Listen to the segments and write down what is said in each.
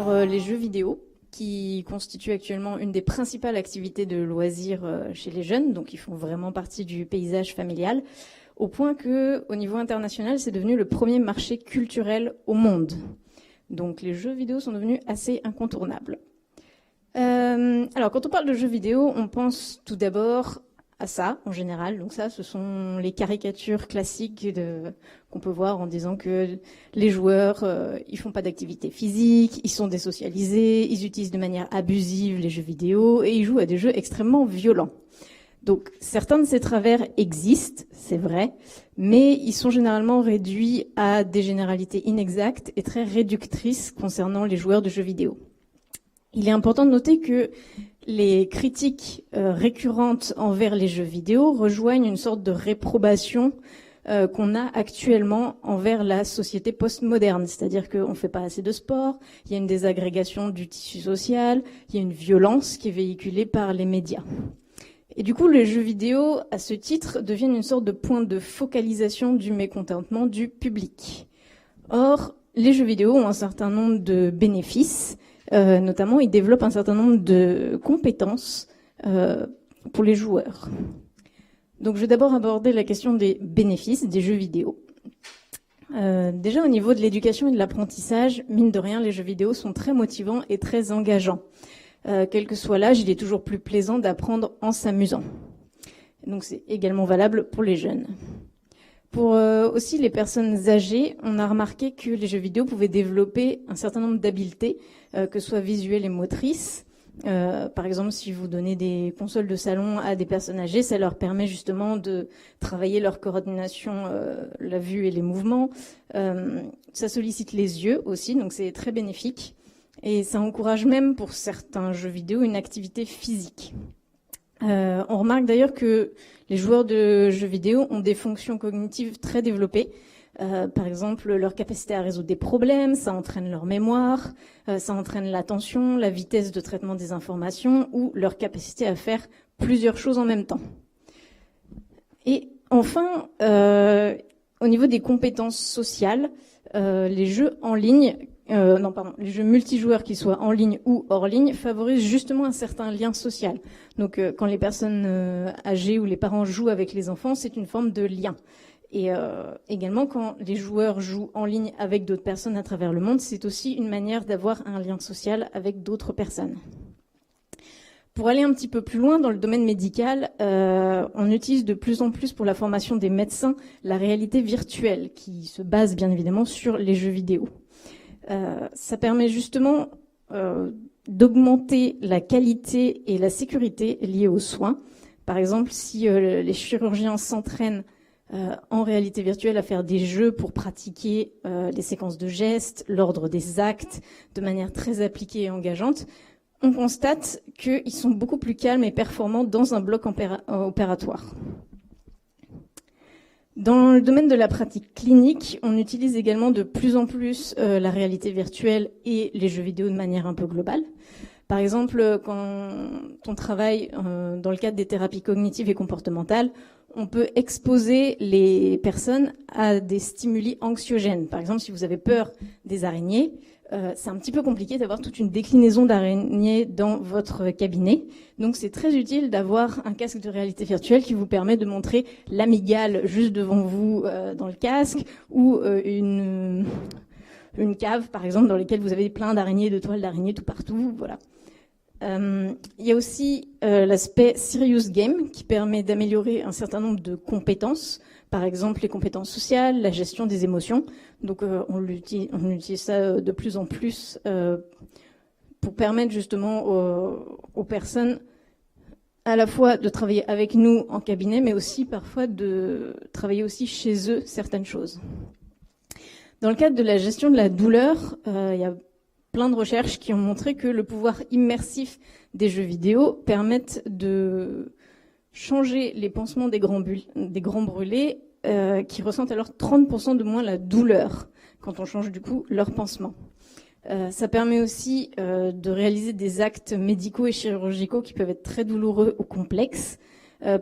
par les jeux vidéo, qui constituent actuellement une des principales activités de loisirs chez les jeunes, donc ils font vraiment partie du paysage familial, au point que, au niveau international, c'est devenu le premier marché culturel au monde. Donc les jeux vidéo sont devenus assez incontournables. Alors quand on parle de jeux vidéo, on pense tout d'abord à ça en général. Donc ça, ce sont les caricatures classiques qu'on peut voir en disant que les joueurs, ils font pas d'activité physique, ils sont désocialisés, ils utilisent de manière abusive les jeux vidéo et ils jouent à des jeux extrêmement violents. Donc certains de ces travers existent, c'est vrai, mais ils sont généralement réduits à des généralités inexactes et très réductrices concernant les joueurs de jeux vidéo. Il est important de noter que les critiques récurrentes envers les jeux vidéo rejoignent une sorte de réprobation qu'on a actuellement envers la société postmoderne. C'est-à-dire qu'on ne fait pas assez de sport, il y a une désagrégation du tissu social, il y a une violence qui est véhiculée par les médias. Et du coup, les jeux vidéo, à ce titre, deviennent une sorte de point de focalisation du mécontentement du public. Or, les jeux vidéo ont un certain nombre de bénéfices. Notamment, ils développent un certain nombre de compétences pour les joueurs. Donc, je vais d'abord aborder la question des bénéfices des jeux vidéo. Déjà, au niveau de l'éducation et de l'apprentissage, mine de rien, les jeux vidéo sont très motivants et très engageants. Quel que soit l'âge, il est toujours plus plaisant d'apprendre en s'amusant. Donc, c'est également valable pour les jeunes. Pour aussi les personnes âgées, on a remarqué que les jeux vidéo pouvaient développer un certain nombre d'habiletés, que ce soit visuelles et motrices. Par exemple, si vous donnez des consoles de salon à des personnes âgées, ça leur permet justement de travailler leur coordination, la vue et les mouvements. Ça sollicite les yeux aussi, donc c'est très bénéfique. Et ça encourage même pour certains jeux vidéo une activité physique. On remarque d'ailleurs que les joueurs de jeux vidéo ont des fonctions cognitives très développées. Par exemple, leur capacité à résoudre des problèmes, ça entraîne leur mémoire, ça entraîne l'attention, la vitesse de traitement des informations ou leur capacité à faire plusieurs choses en même temps. Et enfin, au niveau des compétences sociales, les jeux en ligne, les jeux multijoueurs, qu'ils soient en ligne ou hors ligne, favorisent justement un certain lien social. Donc, quand les personnes âgées ou les parents jouent avec les enfants, c'est une forme de lien. Et également, quand les joueurs jouent en ligne avec d'autres personnes à travers le monde, c'est aussi une manière d'avoir un lien social avec d'autres personnes. Pour aller un petit peu plus loin dans le domaine médical, on utilise de plus en plus pour la formation des médecins la réalité virtuelle, qui se base bien évidemment sur les jeux vidéo. Ça permet justement d'augmenter la qualité et la sécurité liées aux soins. Par exemple, si les chirurgiens s'entraînent en réalité virtuelle à faire des jeux pour pratiquer les séquences de gestes, l'ordre des actes de manière très appliquée et engageante, on constate qu'ils sont beaucoup plus calmes et performants dans un bloc opératoire. Dans le domaine de la pratique clinique, on utilise également de plus en plus la réalité virtuelle et les jeux vidéo de manière un peu globale. Par exemple, quand on travaille dans le cadre des thérapies cognitives et comportementales, on peut exposer les personnes à des stimuli anxiogènes. Par exemple, si vous avez peur des araignées, c'est un petit peu compliqué d'avoir toute une déclinaison d'araignées dans votre cabinet. Donc, c'est très utile d'avoir un casque de réalité virtuelle qui vous permet de montrer l'amygdale juste devant vous dans le casque ou une cave, par exemple, dans laquelle vous avez plein d'araignées, de toiles d'araignées tout partout. Voilà. Il y a aussi l'aspect serious game qui permet d'améliorer un certain nombre de compétences, par exemple les compétences sociales, la gestion des émotions. Donc on utilise ça de plus en plus pour permettre justement aux personnes à la fois de travailler avec nous en cabinet, mais aussi parfois de travailler aussi chez eux certaines choses. Dans le cadre de la gestion de la douleur, il y a plein de recherches qui ont montré que le pouvoir immersif des jeux vidéo permettent de changer les pansements des grands brûlés qui ressentent alors 30% de moins la douleur quand on change du coup leur pansement. Ça permet aussi de réaliser des actes médicaux et chirurgicaux qui peuvent être très douloureux ou complexes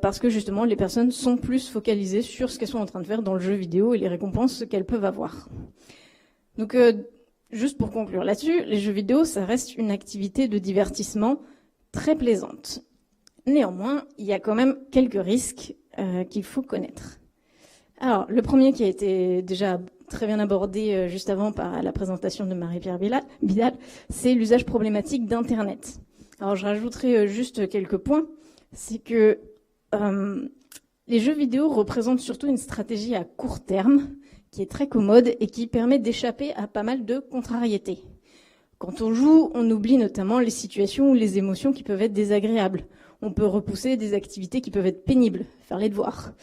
parce que justement les personnes sont plus focalisées sur ce qu'elles sont en train de faire dans le jeu vidéo et les récompenses qu'elles peuvent avoir. Donc juste pour conclure là-dessus, les jeux vidéo, ça reste une activité de divertissement très plaisante. Néanmoins, il y a quand même quelques risques qu'il faut connaître. Alors, le premier qui a été déjà très bien abordé juste avant par la présentation de Marie-Pierre Vidal, c'est l'usage problématique d'Internet. Alors, je rajouterai juste quelques points. C'est que les jeux vidéo représentent surtout une stratégie à court terme qui est très commode et qui permet d'échapper à pas mal de contrariétés. Quand on joue, on oublie notamment les situations ou les émotions qui peuvent être désagréables. On peut repousser des activités qui peuvent être pénibles, faire les devoirs.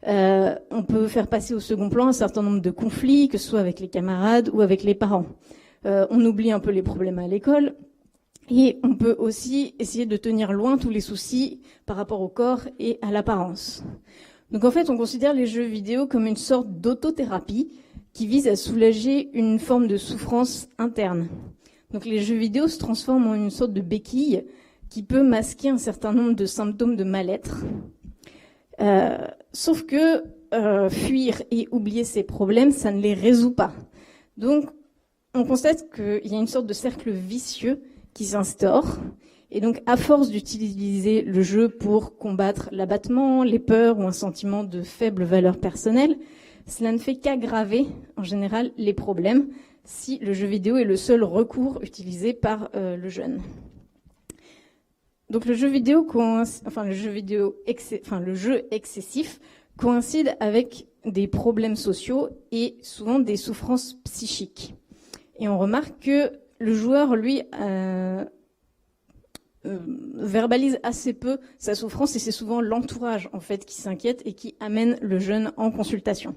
On peut faire passer au second plan un certain nombre de conflits, que ce soit avec les camarades ou avec les parents. On oublie un peu les problèmes à l'école. Et on peut aussi essayer de tenir loin tous les soucis par rapport au corps et à l'apparence. Donc en fait, on considère les jeux vidéo comme une sorte d'autothérapie qui vise à soulager une forme de souffrance interne. Donc les jeux vidéo se transforment en une sorte de béquille qui peut masquer un certain nombre de symptômes de mal-être. Sauf que fuir et oublier ces problèmes, ça ne les résout pas. Donc on constate qu'il y a une sorte de cercle vicieux qui s'instaure. Et donc, à force d'utiliser le jeu pour combattre l'abattement, les peurs ou un sentiment de faible valeur personnelle, cela ne fait qu'aggraver, en général, les problèmes si le jeu vidéo est le seul recours utilisé par le jeune. Donc, le jeu excessif coïncide avec des problèmes sociaux et souvent des souffrances psychiques. Et on remarque que le joueur, lui, verbalise assez peu sa souffrance et c'est souvent l'entourage en fait qui s'inquiète et qui amène le jeune en consultation.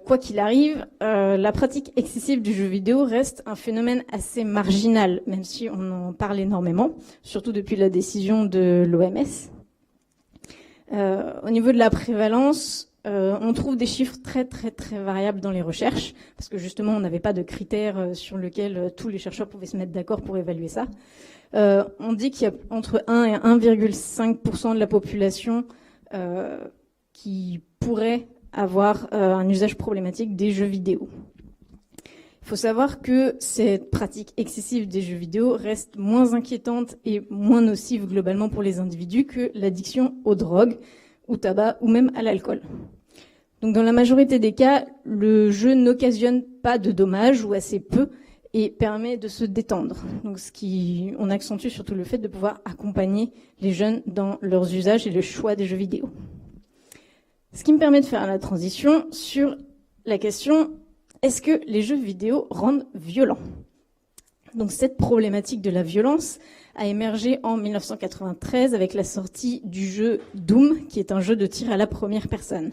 Quoi qu'il arrive, la pratique excessive du jeu vidéo reste un phénomène assez marginal, même si on en parle énormément, surtout depuis la décision de l'OMS. Au niveau de la prévalence, on trouve des chiffres très très très variables dans les recherches, parce que justement on n'avait pas de critères sur lesquels tous les chercheurs pouvaient se mettre d'accord pour évaluer ça. On dit qu'il y a entre 1 et 1,5% de la population qui pourrait avoir un usage problématique des jeux vidéo. Il faut savoir que cette pratique excessive des jeux vidéo reste moins inquiétante et moins nocive globalement pour les individus que l'addiction aux drogues, au tabac ou même à l'alcool. Donc dans la majorité des cas, le jeu n'occasionne pas de dommages ou assez peu et permet de se détendre. Donc on accentue surtout le fait de pouvoir accompagner les jeunes dans leurs usages et le choix des jeux vidéo. Ce qui me permet de faire la transition sur la question: est-ce que les jeux vidéo rendent violents ? Donc cette problématique de la violence a émergé en 1993 avec la sortie du jeu Doom, qui est un jeu de tir à la première personne.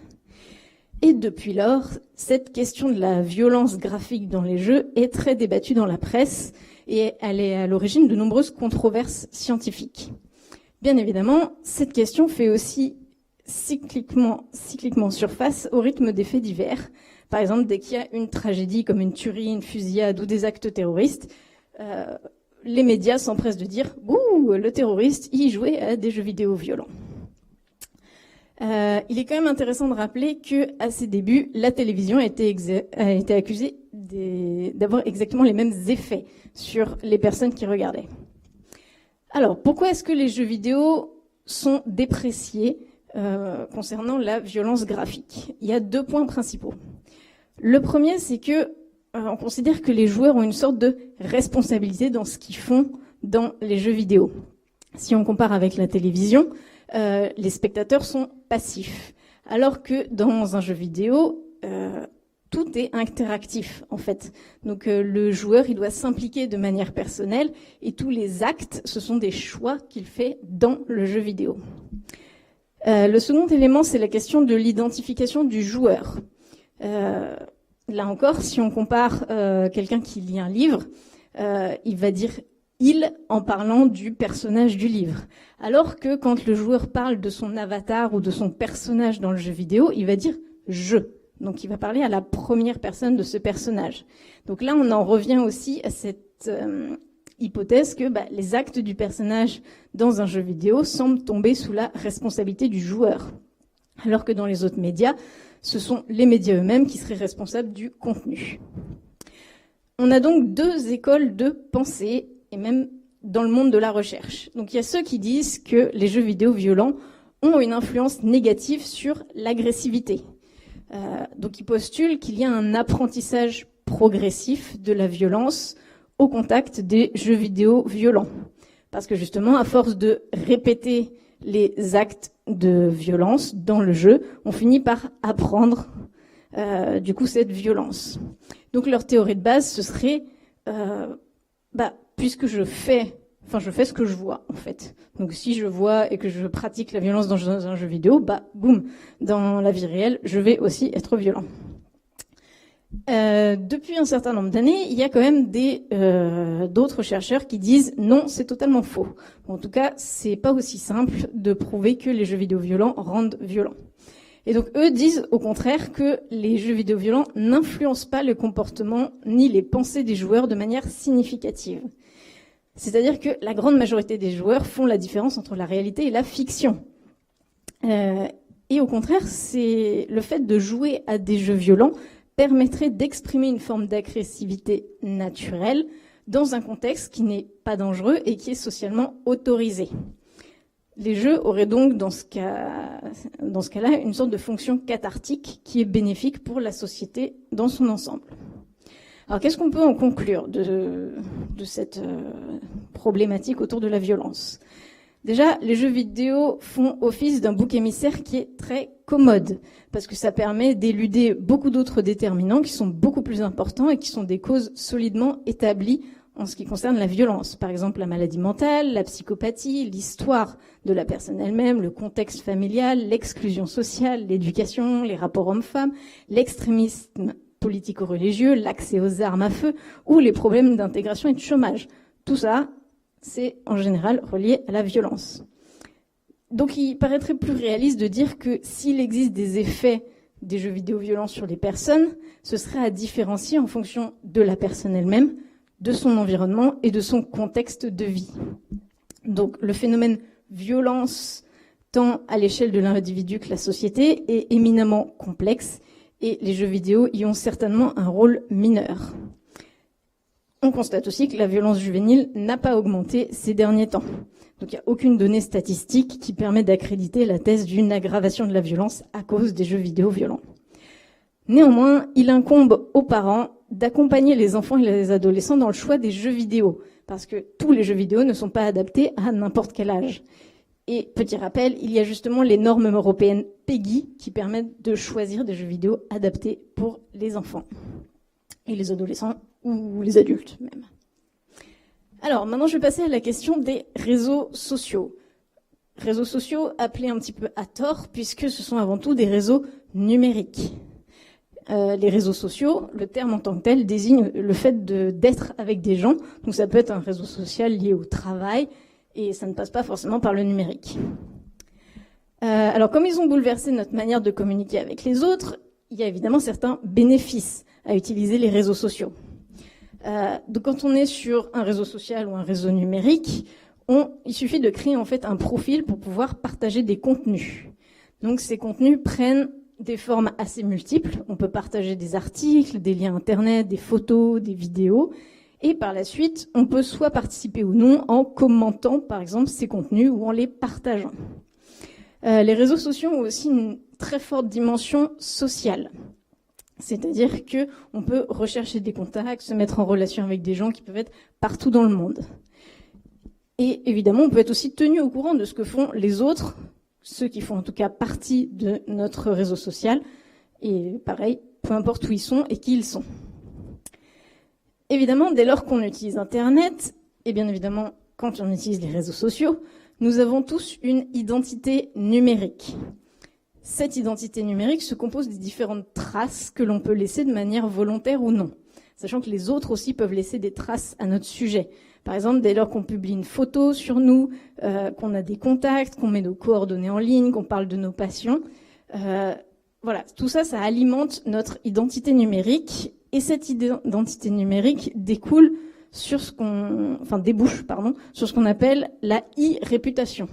Et depuis lors, cette question de la violence graphique dans les jeux est très débattue dans la presse et elle est à l'origine de nombreuses controverses scientifiques. Bien évidemment, cette question fait aussi cycliquement surface au rythme des faits divers. Par exemple, dès qu'il y a une tragédie comme une tuerie, une fusillade ou des actes terroristes, les médias s'empressent de dire « Ouh, le terroriste, il jouait à des jeux vidéo violents ». Il est quand même intéressant de rappeler qu'à ses débuts, la télévision a été accusée d'avoir exactement les mêmes effets sur les personnes qui regardaient. Alors, pourquoi est-ce que les jeux vidéo sont dépréciés concernant la violence graphique ? Il y a 2 points principaux. Le premier, c'est que on considère que les joueurs ont une sorte de responsabilité dans ce qu'ils font dans les jeux vidéo. Si on compare avec la télévision, les spectateurs sont passifs, alors que dans un jeu vidéo, tout est interactif en fait. Donc le joueur, il doit s'impliquer de manière personnelle et tous les actes, ce sont des choix qu'il fait dans le jeu vidéo. Le second élément, c'est la question de l'identification du joueur. Là encore, si on compare quelqu'un qui lit un livre, il va dire « il » en parlant du personnage du livre. Alors que quand le joueur parle de son avatar ou de son personnage dans le jeu vidéo, il va dire « je ». Donc il va parler à la première personne de ce personnage. Donc là, on en revient aussi à cette hypothèse que les actes du personnage dans un jeu vidéo semblent tomber sous la responsabilité du joueur. Alors que dans les autres médias, ce sont les médias eux-mêmes qui seraient responsables du contenu. On a donc deux écoles de pensée, et même dans le monde de la recherche. Donc il y a ceux qui disent que les jeux vidéo violents ont une influence négative sur l'agressivité. Donc ils postulent qu'il y a un apprentissage progressif de la violence au contact des jeux vidéo violents. Parce que justement, à force de répéter les actes de violence dans le jeu, on finit par apprendre du coup cette violence. Donc leur théorie de base, ce serait, puisque je fais ce que je vois en fait. Donc si je vois et que je pratique la violence dans un jeu vidéo, boum, dans la vie réelle, je vais aussi être violent. Depuis un certain nombre d'années, il y a quand même d'autres chercheurs qui disent non, c'est totalement faux. En tout cas, c'est pas aussi simple de prouver que les jeux vidéo violents rendent violents. Et donc eux disent au contraire que les jeux vidéo violents n'influencent pas le comportement ni les pensées des joueurs de manière significative. C'est-à-dire que la grande majorité des joueurs font la différence entre la réalité et la fiction. Et au contraire, c'est le fait de jouer à des jeux violents permettrait d'exprimer une forme d'agressivité naturelle dans un contexte qui n'est pas dangereux et qui est socialement autorisé. Les jeux auraient donc, dans ce cas-là, une sorte de fonction cathartique qui est bénéfique pour la société dans son ensemble. Alors, qu'est-ce qu'on peut en conclure de cette problématique autour de la violence ? Déjà, les jeux vidéo font office d'un bouc émissaire qui est très commode, parce que ça permet d'éluder beaucoup d'autres déterminants qui sont beaucoup plus importants et qui sont des causes solidement établies en ce qui concerne la violence. Par exemple, la maladie mentale, la psychopathie, l'histoire de la personne elle-même, le contexte familial, l'exclusion sociale, l'éducation, les rapports hommes-femmes, l'extrémisme politico-religieux, l'accès aux armes à feu ou les problèmes d'intégration et de chômage. Tout ça, c'est en général relié à la violence. Donc il paraîtrait plus réaliste de dire que s'il existe des effets des jeux vidéo violents sur les personnes, ce serait à différencier en fonction de la personne elle-même, de son environnement et de son contexte de vie. Donc le phénomène violence, tant à l'échelle de l'individu que la société, est éminemment complexe et les jeux vidéo y ont certainement un rôle mineur. On constate aussi que la violence juvénile n'a pas augmenté ces derniers temps. Donc il n'y a aucune donnée statistique qui permet d'accréditer la thèse d'une aggravation de la violence à cause des jeux vidéo violents. Néanmoins, il incombe aux parents d'accompagner les enfants et les adolescents dans le choix des jeux vidéo, parce que tous les jeux vidéo ne sont pas adaptés à n'importe quel âge. Et petit rappel, il y a justement les normes européennes PEGI qui permettent de choisir des jeux vidéo adaptés pour les enfants et les adolescents ou les adultes même. Alors maintenant, je vais passer à la question des réseaux sociaux. Réseaux sociaux appelés un petit peu à tort, puisque ce sont avant tout des réseaux numériques. Les réseaux sociaux, le terme en tant que tel désigne le fait d'être avec des gens. Donc ça peut être un réseau social lié au travail, et ça ne passe pas forcément par le numérique. Alors comme ils ont bouleversé notre manière de communiquer avec les autres, il y a évidemment certains bénéfices à utiliser les réseaux sociaux. Donc quand on est sur un réseau social ou un réseau numérique, il suffit de créer en fait un profil pour pouvoir partager des contenus. Donc ces contenus prennent des formes assez multiples. On peut partager des articles, des liens internet, des photos, des vidéos. Et par la suite, on peut soit participer ou non en commentant, par exemple, ces contenus ou en les partageant. Les réseaux sociaux ont aussi une très forte dimension sociale. C'est-à-dire qu'on peut rechercher des contacts, se mettre en relation avec des gens qui peuvent être partout dans le monde. Et évidemment, on peut être aussi tenu au courant de ce que font les autres, ceux qui font en tout cas partie de notre réseau social. Et pareil, peu importe où ils sont et qui ils sont. Évidemment, dès lors qu'on utilise Internet, et bien évidemment quand on utilise les réseaux sociaux, nous avons tous une identité numérique. Cette identité numérique se compose des différentes traces que l'on peut laisser de manière volontaire ou non, sachant que les autres aussi peuvent laisser des traces à notre sujet. Par exemple, dès lors qu'on publie une photo sur nous, qu'on a des contacts, qu'on met nos coordonnées en ligne, qu'on parle de nos passions, voilà, tout ça, ça alimente notre identité numérique. Et cette identité numérique débouche sur ce qu'on appelle la e-réputation.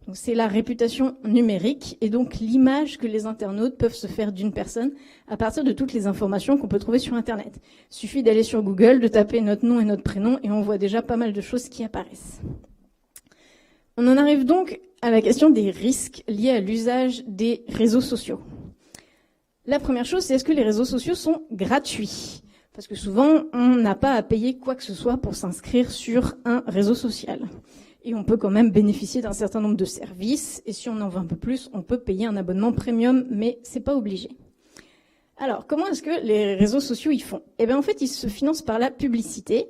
Donc c'est la réputation numérique et donc l'image que les internautes peuvent se faire d'une personne à partir de toutes les informations qu'on peut trouver sur Internet. Il suffit d'aller sur Google, de taper notre nom et notre prénom et on voit déjà pas mal de choses qui apparaissent. On en arrive donc à la question des risques liés à l'usage des réseaux sociaux. La première chose, c'est est-ce que les réseaux sociaux sont gratuits ? Parce que souvent, on n'a pas à payer quoi que ce soit pour s'inscrire sur un réseau social. Et on peut quand même bénéficier d'un certain nombre de services. Et si on en veut un peu plus, on peut payer un abonnement premium, mais c'est pas obligé. Alors, comment est-ce que les réseaux sociaux y font ? Eh bien, en fait, ils se financent par la publicité.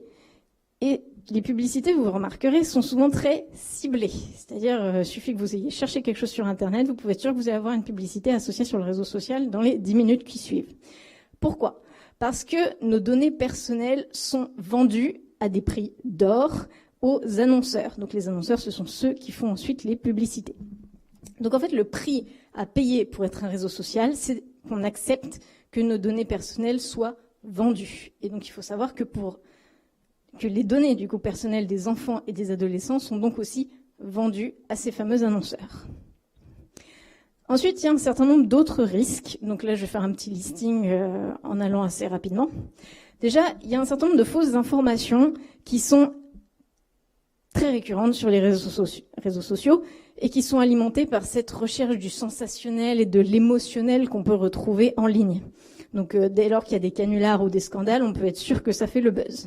Et les publicités, vous remarquerez, sont souvent très ciblées. C'est-à-dire, il suffit que vous ayez cherché quelque chose sur Internet, vous pouvez être sûr que vous allez avoir une publicité associée sur le réseau social dans les 10 minutes qui suivent. Pourquoi ? Parce que nos données personnelles sont vendues à des prix d'or aux annonceurs. Donc les annonceurs, ce sont ceux qui font ensuite les publicités. Donc en fait, le prix à payer pour être un réseau social, c'est qu'on accepte que nos données personnelles soient vendues. Et donc il faut savoir que les données du coup personnelles des enfants et des adolescents sont donc aussi vendues à ces fameux annonceurs. Ensuite, il y a un certain nombre d'autres risques. Donc là, je vais faire un petit listing en allant assez rapidement. Déjà, il y a un certain nombre de fausses informations qui sont très récurrentes sur les réseaux sociaux et qui sont alimentées par cette recherche du sensationnel et de l'émotionnel qu'on peut retrouver en ligne. Donc dès lors qu'il y a des canulars ou des scandales, on peut être sûr que ça fait le buzz.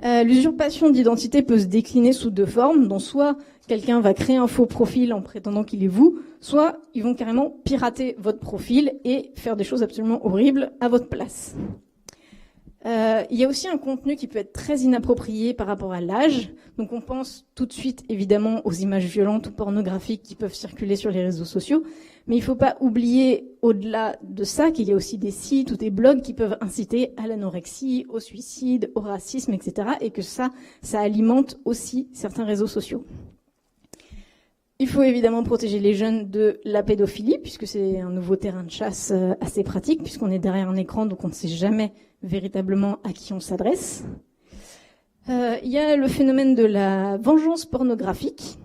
L'usurpation d'identité peut se décliner sous deux formes, dont soit quelqu'un va créer un faux profil en prétendant qu'il est vous, soit ils vont carrément pirater votre profil et faire des choses absolument horribles à votre place. Il y a aussi un contenu qui peut être très inapproprié par rapport à l'âge. Donc on pense tout de suite évidemment aux images violentes ou pornographiques qui peuvent circuler sur les réseaux sociaux. Mais il ne faut pas oublier au-delà de ça qu'il y a aussi des sites ou des blogs qui peuvent inciter à l'anorexie, au suicide, au racisme, etc. Et que ça alimente aussi certains réseaux sociaux. Il faut évidemment protéger les jeunes de la pédophilie, puisque c'est un nouveau terrain de chasse assez pratique, puisqu'on est derrière un écran, donc on ne sait jamais véritablement à qui on s'adresse. Il y a le phénomène de la vengeance pornographique,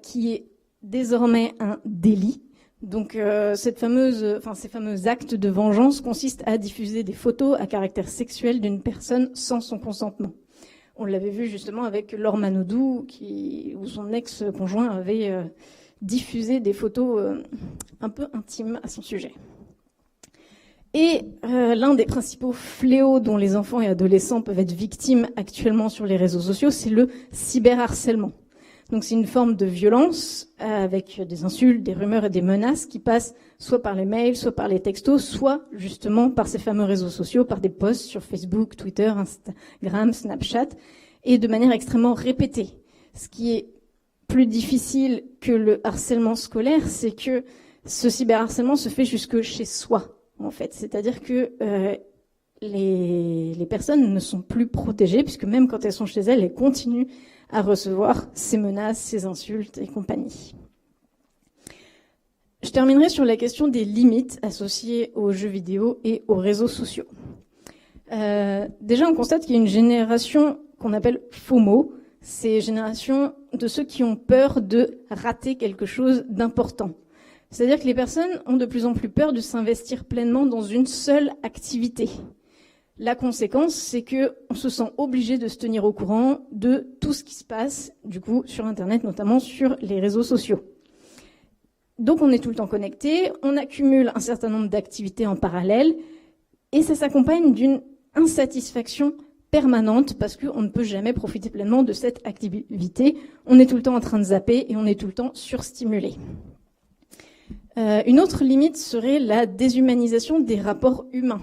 qui est désormais un délit. Donc ces fameux actes de vengeance consistent à diffuser des photos à caractère sexuel d'une personne sans son consentement. On l'avait vu justement avec Laure Manodou, où son ex-conjoint avait diffusé des photos un peu intimes à son sujet. Et l'un des principaux fléaux dont les enfants et adolescents peuvent être victimes actuellement sur les réseaux sociaux, c'est le cyberharcèlement. Donc c'est une forme de violence avec des insultes, des rumeurs et des menaces qui passent soit par les mails, soit par les textos, soit justement par ces fameux réseaux sociaux, par des posts sur Facebook, Twitter, Instagram, Snapchat, et de manière extrêmement répétée. Ce qui est plus difficile que le harcèlement scolaire, c'est que ce cyberharcèlement se fait jusque chez soi, en fait. C'est-à-dire que les personnes ne sont plus protégées, puisque même quand elles sont chez elles, elles continuent à recevoir ces menaces, ces insultes et compagnie. Je terminerai sur la question des limites associées aux jeux vidéo et aux réseaux sociaux. Déjà, on constate qu'il y a une génération qu'on appelle FOMO, c'est génération de ceux qui ont peur de rater quelque chose d'important. C'est-à-dire que les personnes ont de plus en plus peur de s'investir pleinement dans une seule activité. La conséquence, c'est qu'on se sent obligé de se tenir au courant de tout ce qui se passe, du coup, sur Internet, notamment sur les réseaux sociaux. Donc, on est tout le temps connecté, on accumule un certain nombre d'activités en parallèle, et ça s'accompagne d'une insatisfaction permanente parce qu'on ne peut jamais profiter pleinement de cette activité. On est tout le temps en train de zapper et on est tout le temps surstimulé. Une autre limite serait la déshumanisation des rapports humains.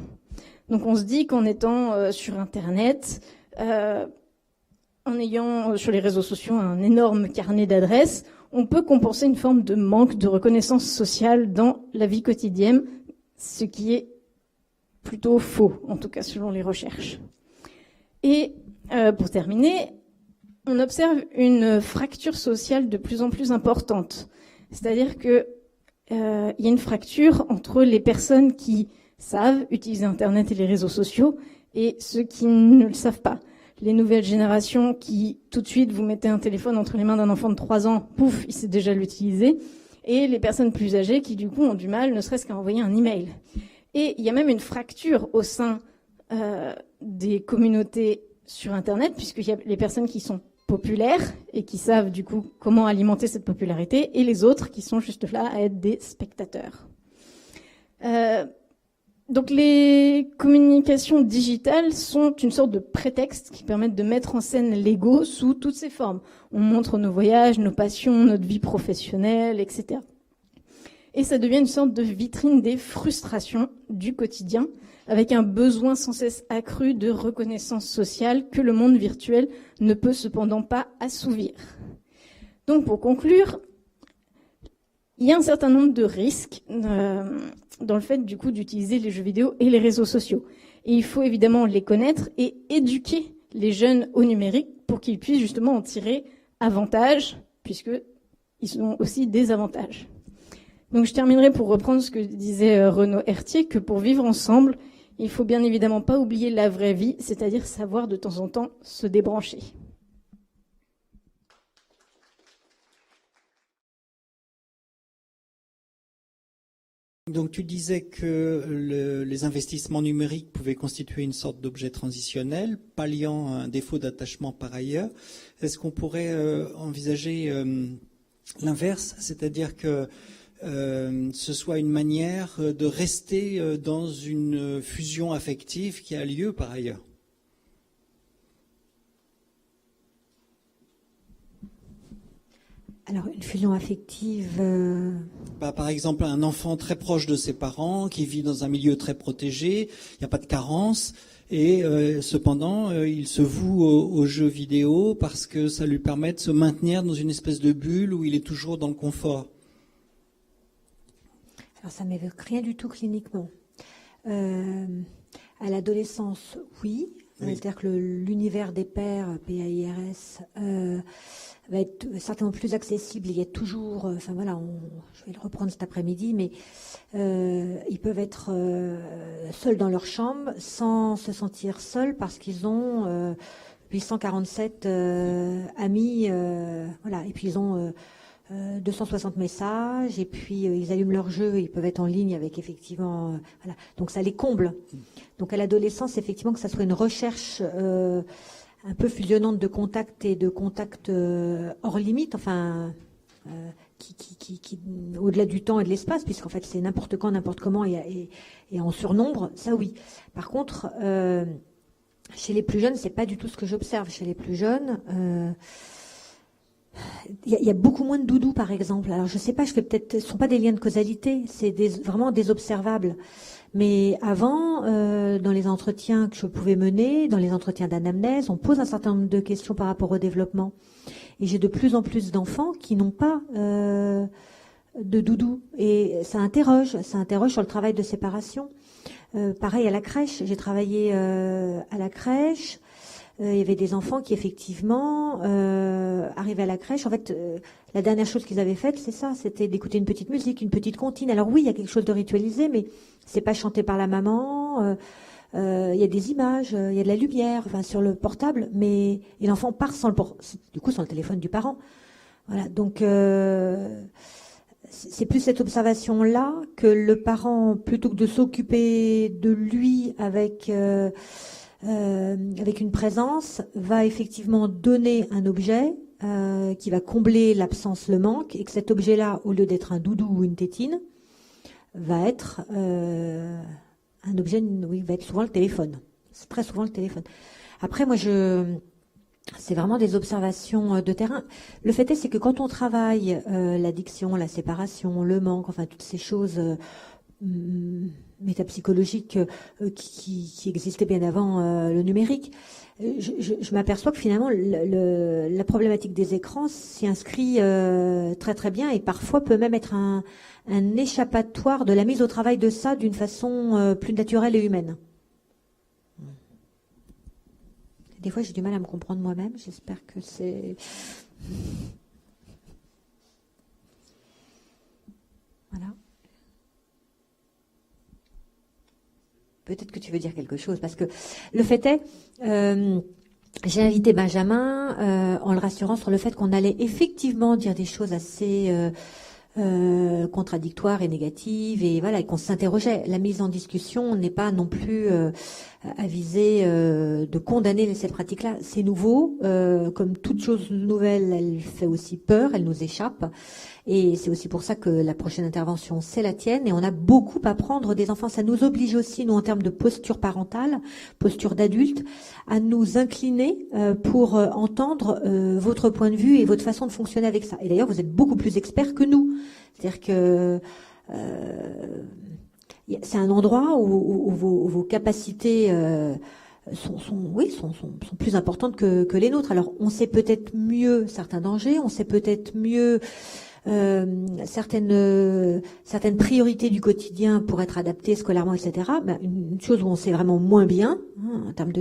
Donc on se dit qu'en étant sur Internet, en ayant sur les réseaux sociaux un énorme carnet d'adresses, on peut compenser une forme de manque de reconnaissance sociale dans la vie quotidienne, ce qui est plutôt faux, en tout cas selon les recherches. Et pour terminer, on observe une fracture sociale de plus en plus importante. C'est-à-dire que il y a une fracture entre les personnes qui savent utiliser Internet et les réseaux sociaux et ceux qui ne le savent pas. les nouvelles générations qui, tout de suite, vous mettez un téléphone entre les mains d'un enfant de 3 ans, pouf, il sait déjà l'utiliser. Et les personnes plus âgées qui, du coup, ont du mal, ne serait-ce qu'à envoyer un email. Et il y a même une fracture au sein des communautés sur Internet, puisqu'il y a les personnes qui sont populaires et qui savent, du coup, comment alimenter cette popularité, et les autres qui sont juste là à être des spectateurs. Donc les communications digitales sont une sorte de prétexte qui permettent de mettre en scène l'ego sous toutes ses formes. On montre nos voyages, nos passions, notre vie professionnelle, etc. Et ça devient une sorte de vitrine des frustrations du quotidien, avec un besoin sans cesse accru de reconnaissance sociale que le monde virtuel ne peut cependant pas assouvir. Donc pour conclure, il y a un certain nombre de risques dans le fait, du coup, d'utiliser les jeux vidéo et les réseaux sociaux. Et il faut évidemment les connaître et éduquer les jeunes au numérique pour qu'ils puissent justement en tirer avantage, puisqu'ils ont aussi des avantages. Donc je terminerai pour reprendre ce que disait Renaud Hertier, que pour vivre ensemble, il faut bien évidemment pas oublier la vraie vie, c'est-à-dire savoir de temps en temps se débrancher. Donc tu disais que les investissements numériques pouvaient constituer une sorte d'objet transitionnel, palliant un défaut d'attachement par ailleurs. Est-ce qu'on pourrait envisager l'inverse, c'est-à-dire que ce soit une manière de rester dans une fusion affective qui a lieu par ailleurs? Alors, une fusion affective... Par exemple, un enfant très proche de ses parents, qui vit dans un milieu très protégé, il n'y a pas de carence, et cependant, il se voue aux jeux vidéo parce que ça lui permet de se maintenir dans une espèce de bulle où il est toujours dans le confort. Alors, ça ne m'évoque rien du tout cliniquement. À l'adolescence, oui. C'est-à-dire que l'univers des pairs, PAIRS, va être certainement plus accessible. Il y a toujours, je vais le reprendre cet après-midi, mais ils peuvent être seuls dans leur chambre sans se sentir seuls parce qu'ils ont 847 amis, et puis ils ont 260 messages, et puis ils allument leur jeu, ils peuvent être en ligne avec effectivement, donc ça les comble. Donc à l'adolescence, effectivement, que ça soit une recherche un peu fusionnante de contacts et de contacts hors limite, qui au-delà du temps et de l'espace, puisqu'en fait c'est n'importe quand, n'importe comment et en surnombre, ça oui. Par contre, chez les plus jeunes, c'est pas du tout ce que j'observe. Chez les plus jeunes, il y a beaucoup moins de doudous, par exemple. Alors je sais pas, ce ne sont pas des liens de causalité, c'est vraiment des observables. Mais avant, dans les entretiens que je pouvais mener, dans les entretiens d'anamnèse, on pose un certain nombre de questions par rapport au développement. Et j'ai de plus en plus d'enfants qui n'ont pas de doudou. Et ça interroge sur le travail de séparation. Pareil à la crèche, j'ai travaillé à la crèche. Il y avait des enfants qui effectivement arrivaient à la crèche. En fait, la dernière chose qu'ils avaient faite, c'est ça, c'était d'écouter une petite musique, une petite comptine. Alors oui, il y a quelque chose de ritualisé, mais c'est pas chanté par la maman. Il y a des images, il y a de la lumière, sur le portable, et l'enfant part sans le téléphone du parent. Voilà, donc c'est plus cette observation-là que le parent, plutôt que de s'occuper de lui avec une présence, va effectivement donner un objet qui va combler l'absence, le manque, et que cet objet-là, au lieu d'être un doudou ou une tétine, va être un objet, oui, va être souvent le téléphone. C'est très souvent le téléphone. Après, moi, c'est vraiment des observations de terrain. Le fait est, c'est que quand on travaille l'addiction, la séparation, le manque, toutes ces choses métapsychologiques qui existaient bien avant le numérique, je m'aperçois que finalement la problématique des écrans s'y inscrit très très bien et parfois peut même être un échappatoire de la mise au travail de ça d'une façon plus naturelle et humaine. Des fois, j'ai du mal à me comprendre moi-même. J'espère que c'est... Voilà. Peut-être que tu veux dire quelque chose, parce que le fait est, J'ai invité Benjamin en le rassurant sur le fait qu'on allait effectivement dire des choses assez contradictoires et négatives, et voilà, et qu'on s'interrogeait. La mise en discussion n'est pas non plus à viser de condamner ces pratiques-là. C'est nouveau, comme toute chose nouvelle, elle fait aussi peur, elle nous échappe. Et c'est aussi pour ça que la prochaine intervention, c'est la tienne. Et on a beaucoup à apprendre des enfants. Ça nous oblige aussi, nous, en termes de posture parentale, posture d'adulte, à nous incliner pour entendre votre point de vue et votre façon de fonctionner avec ça. Et d'ailleurs, vous êtes beaucoup plus experts que nous. C'est-à-dire que c'est un endroit où vos capacités sont plus importantes que les nôtres. Alors, on sait peut-être mieux certains dangers, on sait peut-être mieux certaines priorités du quotidien pour être adaptées scolairement, etc. Ben, une chose où on sait vraiment moins bien, en termes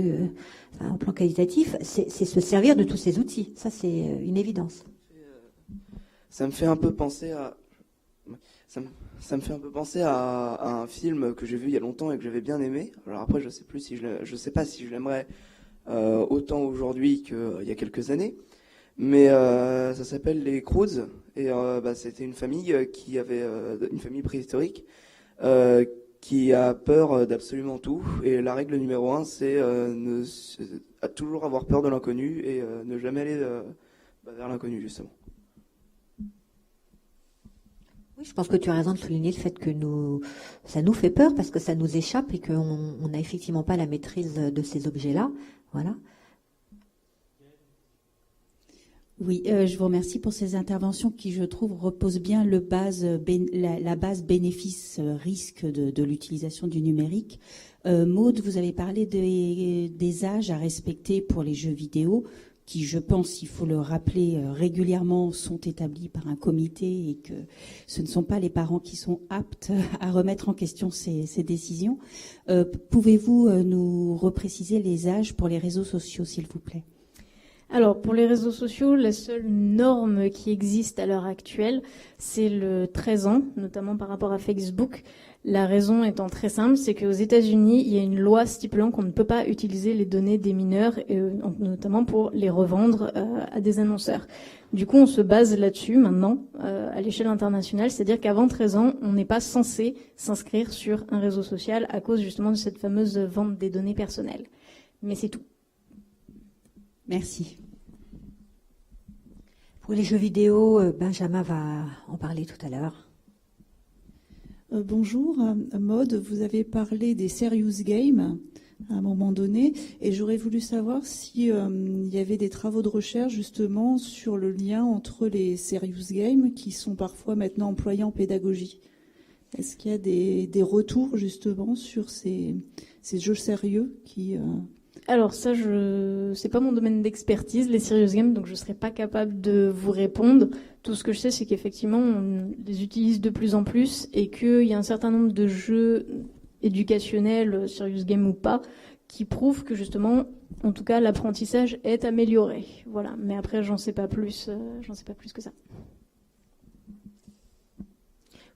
en plan qualitatif, c'est se servir de tous ces outils. Ça, c'est une évidence. Ça me fait un peu penser à un film que j'ai vu il y a longtemps et que j'avais bien aimé. Alors après, je sais pas si je l'aimerais autant aujourd'hui qu'il y a quelques années. Mais ça s'appelle les Croods, et c'était une famille une famille préhistorique qui a peur d'absolument tout. Et la règle numéro 1, c'est toujours avoir peur de l'inconnu et ne jamais aller vers l'inconnu, justement. Oui, je pense que tu as raison de souligner le fait que ça nous fait peur parce que ça nous échappe et qu'on n'a effectivement pas la maîtrise de ces objets-là. Voilà. Oui, je vous remercie pour ces interventions qui, je trouve, reposent bien la base bénéfice-risque de l'utilisation du numérique. Maude, vous avez parlé des âges à respecter pour les jeux vidéo, qui, je pense, il faut le rappeler régulièrement, sont établis par un comité et que ce ne sont pas les parents qui sont aptes à remettre en question ces décisions. Pouvez-vous nous repréciser les âges pour les réseaux sociaux, s'il vous plaît ? Alors, pour les réseaux sociaux, la seule norme qui existe à l'heure actuelle, c'est le 13 ans, notamment par rapport à Facebook. La raison étant très simple, c'est qu'aux États-Unis, il y a une loi stipulant qu'on ne peut pas utiliser les données des mineurs, notamment pour les revendre à des annonceurs. Du coup, on se base là-dessus maintenant, à l'échelle internationale, c'est-à-dire qu'avant 13 ans, on n'est pas censé s'inscrire sur un réseau social à cause justement de cette fameuse vente des données personnelles. Mais c'est tout. Merci. Pour les jeux vidéo, Benjamin va en parler tout à l'heure. Bonjour, Maude, vous avez parlé des serious games à un moment donné, et j'aurais voulu savoir si il y avait des travaux de recherche justement sur le lien entre les serious games qui sont parfois maintenant employés en pédagogie. Est-ce qu'il y a des retours justement sur ces jeux sérieux qui... Alors ça, c'est pas mon domaine d'expertise, les serious games, donc je serais pas capable de vous répondre. Tout ce que je sais, c'est qu'effectivement, on les utilise de plus en plus et qu'il y a un certain nombre de jeux éducationnels, serious games ou pas, qui prouvent que justement, en tout cas, l'apprentissage est amélioré. Voilà. Mais après, j'en sais pas plus que ça.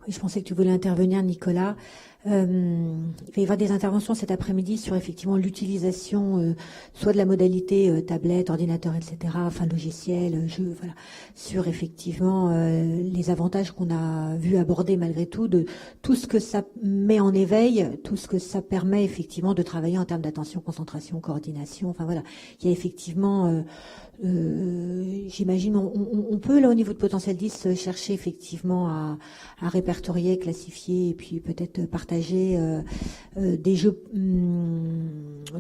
Oui, je pensais que tu voulais intervenir, Nicolas. Il va y avoir des interventions cet après-midi sur effectivement l'utilisation soit de la modalité tablette, ordinateur, etc., enfin logiciel, jeu, voilà, sur effectivement les avantages qu'on a vu aborder malgré tout, de tout ce que ça met en éveil, tout ce que ça permet effectivement de travailler en termes d'attention, concentration, coordination, enfin voilà. Il y a effectivement... j'imagine, on peut là au niveau de potentiel 10 chercher effectivement à répertorier, classifier et puis peut-être partager des jeux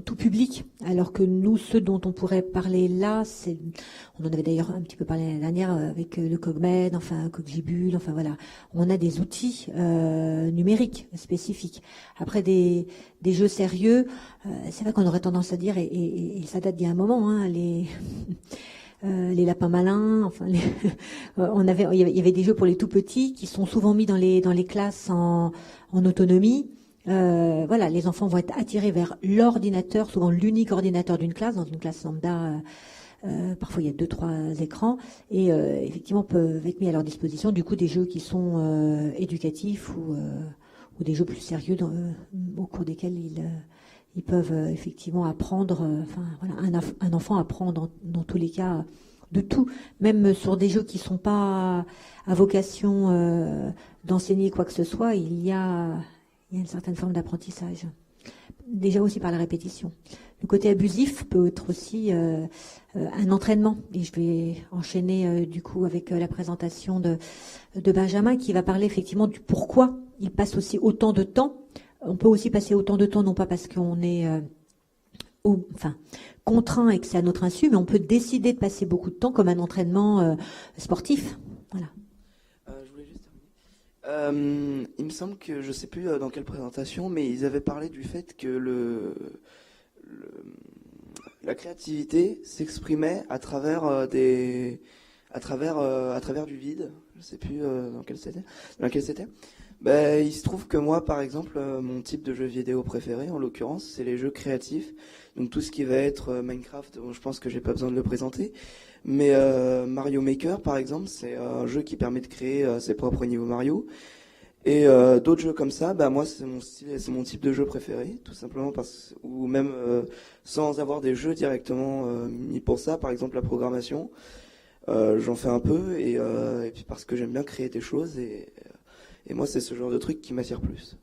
tout public, alors que nous, ceux dont on pourrait parler là, on en avait d'ailleurs un petit peu parlé l'année dernière avec le Cogmed, enfin Cogjibule, enfin voilà, on a des outils numériques spécifiques. Après des jeux sérieux, c'est vrai qu'on aurait tendance à dire, et ça date d'il y a un moment, hein, les lapins malins, enfin, il y avait des jeux pour les tout petits qui sont souvent mis dans les classes en autonomie. Voilà, les enfants vont être attirés vers l'ordinateur, souvent l'unique ordinateur d'une classe. Dans une classe lambda, parfois il y a 2-3 écrans, et effectivement peuvent être mis à leur disposition du coup des jeux qui sont éducatifs ou des jeux plus sérieux au cours desquels ils peuvent effectivement apprendre. Enfin, voilà, un enfant apprend dans tous les cas de tout, même sur des jeux qui sont pas à vocation d'enseigner quoi que ce soit. Il y a une certaine forme d'apprentissage. Déjà aussi par la répétition. Le côté abusif peut être aussi un entraînement. Et je vais enchaîner du coup avec la présentation de Benjamin qui va parler effectivement du pourquoi il passe aussi autant de temps. On peut aussi passer autant de temps, non pas parce qu'on est contraint et que c'est à notre insu, mais on peut décider de passer beaucoup de temps comme un entraînement sportif. Voilà. Je voulais juste terminer. Il me semble que, je ne sais plus dans quelle présentation, mais ils avaient parlé du fait que la créativité s'exprimait à travers du vide. Je ne sais plus dans lequel c'était. Ben, il se trouve que moi, par exemple, mon type de jeu vidéo préféré, en l'occurrence, c'est les jeux créatifs. Donc tout ce qui va être Minecraft, bon, je pense que j'ai pas besoin de le présenter. Mais Mario Maker, par exemple, c'est un jeu qui permet de créer ses propres niveaux Mario. Et d'autres jeux comme ça, bah moi c'est mon style, c'est mon type de jeu préféré, tout simplement ou même sans avoir des jeux directement mis pour ça, par exemple la programmation, j'en fais un peu et puis parce que j'aime bien créer des choses et moi c'est ce genre de truc qui m'attire plus.